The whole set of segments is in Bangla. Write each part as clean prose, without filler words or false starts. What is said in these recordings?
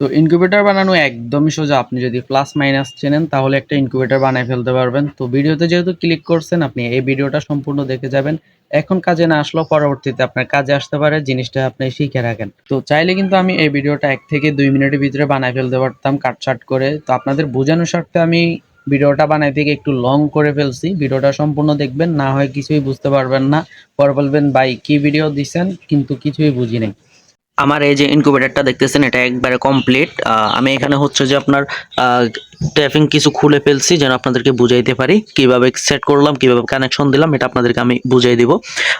তো ইনকিউবেটর বানানো একদমই সোজা। আপনি যদি প্লাস মাইনাস চেনেন তাহলে একটা ইনকিউবেটর বানায় ফেলতে পারবেন। তো ভিডিওতে যেহেতু ক্লিক করছেন আপনি এই ভিডিওটা সম্পূর্ণ দেখে যাবেন। এখন কাজে না আসলেও পরবর্তীতে আপনার কাজে আসতে পারে, জিনিসটা আপনি শিখে রাখেন। তো চাইলে কিন্তু আমি এই ভিডিওটা ১ থেকে ২ মিনিটের ভিতরে বানায় ফেলতে পারতাম কাটছাঁট করে। তো আপনাদের বোঝানোর স্বার্থে আমি ভিডিওটা বানাইতে গিয়ে একটু লং করে ফেলছি। ভিডিওটা সম্পূর্ণ দেখবেন, না হয় কিছুই বুঝতে পারবেন না। পরে বলবেন ভাই কি ভিডিও দিছেন কিন্তু কিছুই বুঝি নাই। আমার এই যে ইনকিউবেটরটা দেখতেছেন এটা একবারে কমপ্লিট। আমি এখানে হচ্ছে যে আপনার ট্যাপিং কিছু খুলে ফেলছি যেন আপনাদেরকে বুঝাইতে পারি কিভাবে সেট করলাম, কিভাবে কানেকশন দিলাম, এটা আপনাদেরকে আমি বুঝাই দিব।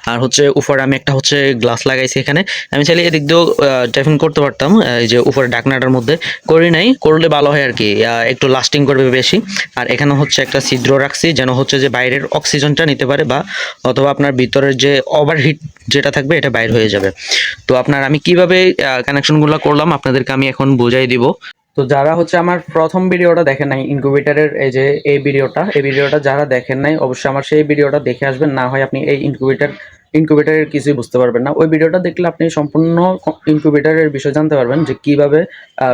আর হচ্ছে উপরে আমি একটা হচ্ছে গ্লাস লাগাইছি এখানে। আমি চাইলে এদিক দিয়েও ট্যাপিং করতে পারতাম, এই যে উপরে ডাকনাটার মধ্যে করি নাই, করলে ভালো হয় আর কি, একটু লাস্টিং করবে বেশি। আর এখানে হচ্ছে একটা ছিদ্র রাখছি যেন হচ্ছে যে বাইরের অক্সিজেনটা নিতে পারে, বা অথবা আপনার ভিতরের যে ওভারহিট যেটা থাকবে এটা বাইর হয়ে যাবে। তো আপনার আমি কিভাবে কানেকশনগুলো করলাম আপনাদেরকে আমি এখন বুঝাই দিব। তো যারা হচ্ছে আমার প্রথম ভিডিওটা দেখেন নাই ইনকিউবেটরের, এই ভিডিওটা যারা দেখেন নাই অবশ্যই আমার সেই ভিডিওটা দেখে আসবেন, না হয় আপনি এই ইনকিউবেটরের কিছুই বুঝতে পারবেন না। ওই ভিডিওটা দেখলে আপনি সম্পূর্ণ ইনকিউবেটরের বিষয় জানতে পারবেন, যে কিভাবে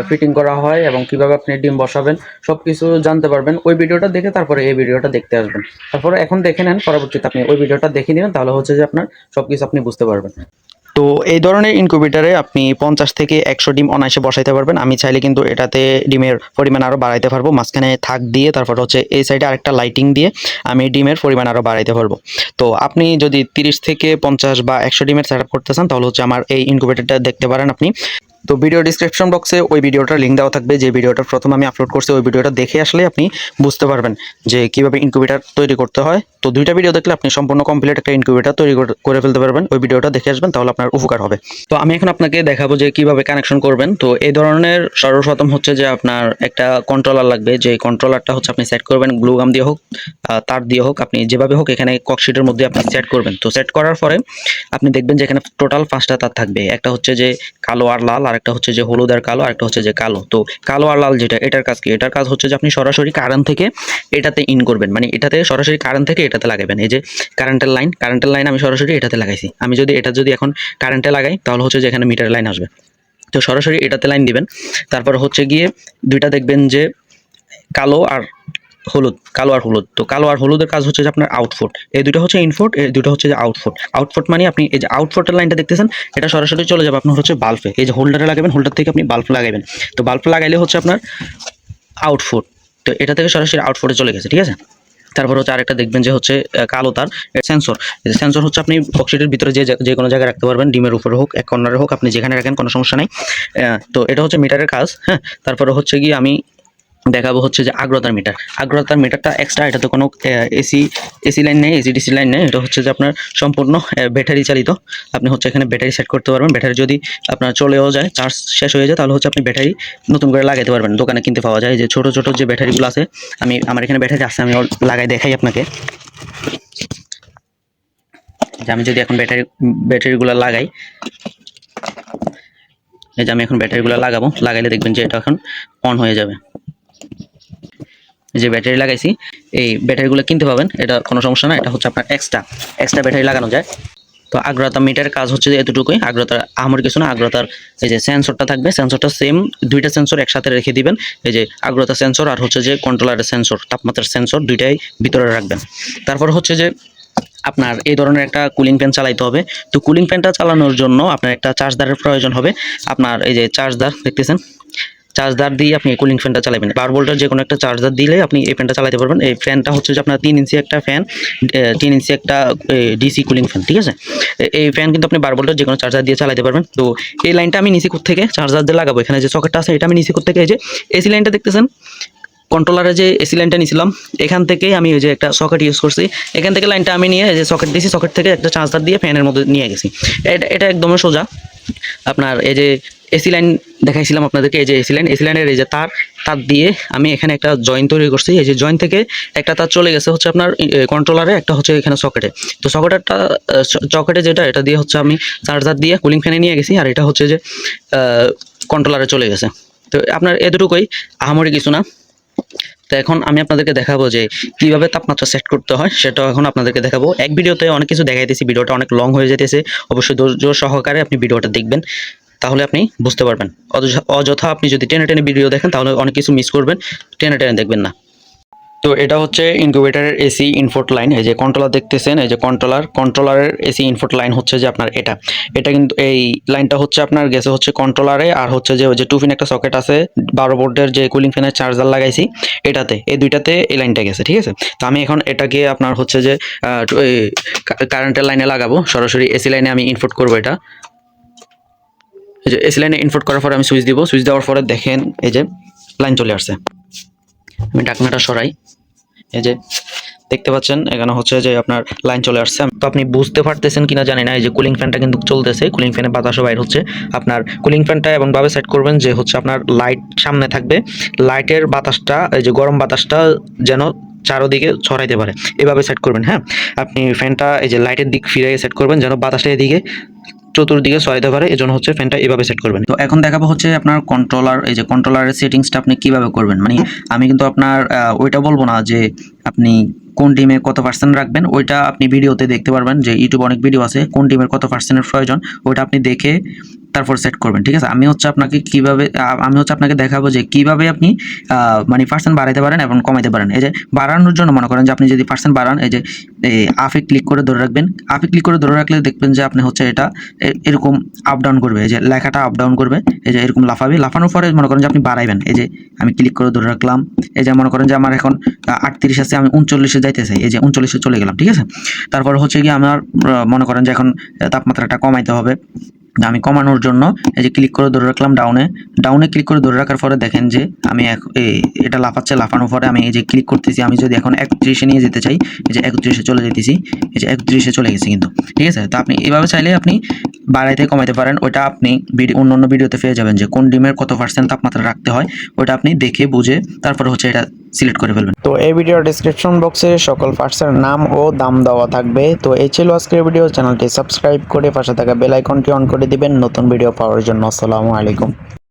ফিটিং করা হয় এবং কিভাবে আপনি ডিম বসাবেন, সবকিছু জানতে পারবেন। ওই ভিডিওটা দেখে তারপরে এই ভিডিওটা দেখতে আসবেন। তারপরে এখন দেখে নেন, পরবর্তীতে আপনি ওই ভিডিওটা দেখে নেবেন, তাহলে হচ্ছে যে আপনার সবকিছু আপনি বুঝতে পারবেন। তো এই ধরনের ইনকিউবেটরে আপনি 50 থেকে 100 ডিম অনায়াসে বসাইতে পারবেন। আমি চাইলে কিন্তু এটাতে ডিমের পরিমাণ আরও বাড়াইতে পারবো, মাঝখানে থাক দিয়ে তারপর হচ্ছে এই সাইডে আরেকটা লাইটিং দিয়ে আমি ডিমের পরিমাণ আরও বাড়াইতে পারবো। তো আপনি যদি 30 থেকে 50 বা 100 ডিমের সেট আপ করতে চান তাহলে হচ্ছে আমার এই ইনকিউবেটরটা দেখতে পারেন আপনি। তো ভিডিও ডিসক্রিপশন বক্সে ওই ভিডিওটার লিঙ্ক দেওয়া থাকবে, যে ভিডিওটা প্রথম আমি আপলোড করছি ওই ভিডিওটা দেখে আসলে আপনি বুঝতে পারবেন যে কিভাবে ইনকিউবেটর তৈরি করতে হয়। তো দুইটা ভিডিও দেখলে আপনি সম্পূর্ণ কমপ্লিট একটা ইনকিউবেটর তৈরি করে ফেলতে পারবেন। ওই ভিডিওটা দেখে আসবেন, তাহলে আপনার উপকার হবে। তো আমি এখন আপনাকে দেখাবো যে কিভাবে কানেকশন করবেন। তো এই ধরনের সর্বপ্রথম হচ্ছে যে আপনার একটা কন্ট্রোলার লাগবে, যে কন্ট্রোলারটা হচ্ছে আপনি সেট করবেন গ্লু গাম দিয়ে হোক, তার দিয়ে হোক, আপনি যেভাবে হোক এখানে ককশিটের মধ্যে আপনি সেট করবেন। তো সেট করার পরে আপনি দেখবেন যে এখানে টোটাল 5টা তার থাকবে, একটা হচ্ছে যে কালো আর লাল, আর একটা হচ্ছে যে হলুদ আর কালো, আর একটা হচ্ছে যে কালো। তো কালো আর লাল যেটা, এটার কাজ কি? এটার কাজ হচ্ছে যে আপনি সরাসরি কারেন্ট থেকে এটাতে ইন করবেন, মানে এটাতে সরাসরি কারেন্ট থেকে এটাতে লাগাবেন। এই যে কারেন্টের লাইন আমি সরাসরি এটাতে লাগাইছি। আমি যদি এটা যদি এখন কারেন্টে লাগাই তাহলে হচ্ছে যে এখানে মিটার লাইন আসবে। তো সরাসরি এটাতে লাইন দিবেন। তারপর হচ্ছে গিয়ে দুইটা দেখবেন যে কালো আর হলুদ। তো কালো আর হলুদের কাজ হচ্ছে যে আপনার আউটপুট, এই দুটো হচ্ছে ইনপুট, এই দুটো হচ্ছে যে আউটপুট মানে আপনি এই যে আউটপুটের লাইনটা দেখতেছেন এটা সরাসরি চলে যাবে আপনার হচ্ছে বাল্বে। এই যে হোল্ডারে লাগাবেন, হোল্ডার থেকে আপনি বাল্ব লাগাবেন। তো বাল্ব লাগাইলে হচ্ছে আপনার আউটপুট, তো এটা থেকে সরাসরি আউটপুটে চলে গেছে, ঠিক আছে। তারপর হচ্ছে আরেকটা দেখবেন যে হচ্ছে কালো তার সেন্সর। সেন্সর হচ্ছে আপনি বক্সিটের ভিতরে যে কোনো জায়গায় রাখতে পারবেন, ডিমের উপরে হোক, এক কর্নারে হোক, আপনি যেখানে রাখেন কোনো সমস্যা নাই। তো এটা হচ্ছে মিটারের কাজ, হ্যাঁ। তারপরে হচ্ছে গিয়ে আমি দেখাবো হচ্ছে যে আগ্রতার মিটারটা এক্সট্রা, এটাতে কোনো এসি লাইন নেই, এসি ডিসি লাইন নেই। এটা হচ্ছে যে আপনার সম্পূর্ণ ব্যাটারি চালিত। আপনি হচ্ছে এখানে ব্যাটারি সেট করতে পারবেন। ব্যাটারি যদি আপনার চলেও যায়, চার্জ শেষ হয়ে যায়, তাহলে হচ্ছে আপনি ব্যাটারি নতুন করে লাগাইতে পারবেন। দোকানে কিনতে পাওয়া যায় যে ছোট ছোট যে ব্যাটারিগুলো আছে, আমার এখানে ব্যাটারি আছে, আমি লাগাই দেখাই আপনাকে। যে আমি যদি এখন ব্যাটারিগুলো লাগাই, এই যে আমি এখন ব্যাটারিগুলো লাগাইলে দেখবেন যে এটা এখন অন হয়ে যাবে। যে ব্যাটারি লাগাইছি, এই ব্যাটারিগুলো কিনতে পাবেন, এটা কোনো সমস্যা না। এটা হচ্ছে আপনার এক্সট্রা ব্যাটারি লাগানো যায়। তো আর্দ্রতা মিটারের কাজ হচ্ছে যে এতটুকুই। আর্দ্রতার আহামরি কিছু না। আর্দ্রতার এই যে সেন্সরটা থাকবে, সেন্সরটা সেম দুইটা সেন্সর একসাথে রেখে দিবেন। এই যে আর্দ্রতা সেন্সর আর হচ্ছে যে কন্ট্রোলারের সেন্সর, তাপমাত্রার সেন্সর, দুইটাই ভিতরে রাখবেন। তারপর হচ্ছে যে আপনার এই ধরনের একটা কুলিং ফ্যান চালাইতে হবে। তো কুলিং ফ্যানটা চালানোর জন্য আপনার একটা চার্জদারের প্রয়োজন হবে। আপনার এই যে চার্জদার দেখতেছেন, চার্জদার দিয়ে আপনি কুলিং ফ্যানটা চালাবেন। 12 ভোল্টের যে কোনো একটা চার্জার দিলে আপনি এই ফ্যানটা চালাতে পারবেন। এই ফ্যানটা হচ্ছে যে আপনার 3 ইঞ্চি একটা ফ্যান, 3 ইঞ্চি একটা ডিসি কুলিং ফ্যান, ঠিক আছে। এই ফ্যান কিন্তু আপনি 12 ভোল্টের যে কোনো চার্জার দিয়ে চালাতে পারবেন। তো এই লাইনটা আমি নিচে থেকে চার্জার দিয়ে লাগাবো। এখানে যে সকেটটা আছে এটা আমি নিচে থেকে, এই যে এসি লাইনটা দেখতেছেন, কন্ট্রোলারে যে এসি লাইনটা নিয়েছিলাম এখান থেকেই আমি ওই যে একটা সকেট ইউজ করছি। এখান থেকে লাইনটা আমি নিয়ে যে সকেট দিয়েছি, সকেট থেকে একটা চার্জার দিয়ে ফ্যানের মধ্যে নিয়ে গেছি। এটা একদমই সোজা। আপনার এই যে এসি লাইন দেখাইছিলাম আপনাদেরকে, এই যে এসি লাইনের এই যে তার দিয়ে আমি এখানে একটা জয়েন্ট তৈরি করছি। এই যে জয়েন্ট থেকে একটা তার চলে গেছে হচ্ছে আপনার কন্ট্রোলারে, একটা হচ্ছে এখানে সকেটে। তো সকেটে যেটা, এটা দিয়ে হচ্ছে আমি চার্জার দিয়ে কুলিং ফ্যানে নিয়ে গেছি, আর এটা হচ্ছে যে কন্ট্রোলারে চলে গেছে। তো আপনার এতটুকুই, আহামরি কিছু না। তো এখন আমি আপনাদেরকে দেখাবো যে কিভাবে তাপমাত্রা সেট করতে হয়, সেটাও এখন আপনাদেরকে দেখাবো। এক ভিডিওতে অনেক কিছু দেখাইতেছি, ভিডিওটা অনেক লং হয়ে যেতেছে। অবশ্যই ধৈর্য সহকারে আপনি ভিডিওটা দেখবেন। তাহলে আপনি বুঝতে পারবেন। অযথা আপনি যদি টেনে টেনে ভিডিও দেখেন তাহলে অনেক কিছু মিস করবেন, টেনে টেনে দেখবেন না। তো এটা হচ্ছে ইনকিউবেটরের এসি ইনপুট লাইন। এই যে কন্ট্রোলার দেখতেছেন, এই যে কন্ট্রোলারের এসি ইনপুট লাইন হচ্ছে যে আপনার এটা কিন্তু এই লাইনটা হচ্ছে আপনার গেছে হচ্ছে কন্ট্রোলারে, আর হচ্ছে যে ওই যে 2 পিন একটা সকেট আছে 12 ভোল্টের যে কুলিং ফ্যানের চার্জার লাগাইছি এটাতে, এই দুইটাতে এই লাইনটা গেছে, ঠিক আছে। তো আমি এখন এটাকে আপনার হচ্ছে যে কারেন্টের লাইনে লাগাবো, সরাসরি এসি লাইনে আমি ইনপুট করবো এটা। এই যে এসি লাইনে ইনপুট করার পরে আমি সুইচ দিব, সুইচ দেওয়ার পরে দেখেন এই যে লাইন চলে আসছে। আমি ঢাকনাটা সরাই, এই যে দেখতে পাচ্ছেন এখানে হচ্ছে যে আপনার লাইন চলে আসছে। তো আপনি বুঝতে পারতেছেন কিনা জানি না, এই যে কুলিং ফ্যানটা কিন্তু চলতেছে, কুলিং ফ্যানে বাতাসও বাইর হচ্ছে। আপনার কুলিং ফ্যানটা এমনভাবে সেট করবেন যে হচ্ছে আপনার লাইট সামনে থাকবে, লাইটের বাতাসটা এই যে গরম বাতাসটা যেন চারোদিকে ছড়াইতে পারে, এভাবে সেট করবেন। হ্যাঁ, আপনি ফ্যানটা এই যে লাইটের দিক ফিরে সেট করবেন যেন বাতাসটা এদিকে চতুর্দিকে ছড়াইতে পারে, এজন্য হচ্ছে ফ্যানটা এভাবে সেট করবেন। তো এখন দেখাবো হচ্ছে আপনার কন্ট্রোলার, এই যে কন্ট্রোলারের সেটিংসটা আপনি কিভাবে করবেন। মানে আমি কিন্তু আপনার ওইটা বলবো না যে আপনি কোন টিমে কত পার্সেন্ট রাখবেন, ওইটা আপনি ভিডিওতে দেখতে পারবেন, যে ইউটিউবে অনেক ভিডিও আছে কোন টিমের কত পার্সেন্টের প্রয়োজন, ওইটা আপনি দেখে তারপর সেট করবেন, ঠিক আছে। আমি হচ্ছে আপনাকে দেখাবো যে কিভাবে আপনি মানে পার্সেন্ট বাড়াইতে পারেন এবং কমাইতে পারেন। এই যে বাড়ানোর জন্য মনে করেন যে আপনি যদি পার্সেন্ট বাড়ান, এই যে আপে ক্লিক করে ধরে রাখবেন, আপে ক্লিক করে ধরে রাখলে দেখবেন যে আপনি হচ্ছে এটা এরকম আপ ডাউন করবে, এই যে লেখাটা আপ ডাউন করবে, এই যে এরকম লাফাবে, লাফানোর পরে মনে করেন যে আপনি বাড়াইবেন। এই যে আমি ক্লিক করে ধরে রাখলাম, এই যে মনে করেন যে আমার এখন 38 আছে, আমি 39-এ যাইতে চাই, এই যে 39-এ চলে গেলাম, ঠিক আছে। তারপর হচ্ছে কি আমার মনে করেন যে এখন তাপমাত্রাটা কমাইতে হবে, আমি কমানোর জন্য এই যে ক্লিক করে ধরে রাখলাম ডাউনে ক্লিক করে ধরে রাখার পরে দেখেন যে আমি এটা লাফাচ্ছে, লাফানোর পরে আমি এই যে ক্লিক করতেছি, আমি যদি এখন 31-এ নিয়ে যেতে চাই, এই যে 31-এ চলে যেতেছি, এই যে 31-এ চলে গেছি কিন্তু, ঠিক আছে। তো আপনি এভাবে চাইলে আপনি বাড়াইতে কমাইতে পারেন, ওইটা আপনি অন্য ভিডিওতে পেয়ে যাবেন যে কোন ডিমের কত পার্সেন্ট তাপমাত্রা রাখতে হয়, ওইটা আপনি দেখে বুঝে তারপরে হচ্ছে এটা সিলেক্ট করে ফেলবেন। তো এই ভিডিওর ডেসক্রিপশন বক্সে সকল পার্টসের নাম ও দাম দেওয়া থাকবে। তো এই ছিল আজকের ভিডিও, চ্যানেলটি সাবস্ক্রাইব করে পাশে থাকা বেল আইকনটি অন করে দিবেন নতুন ভিডিও পাওয়ার জন্য। আসসালামু আলাইকুম।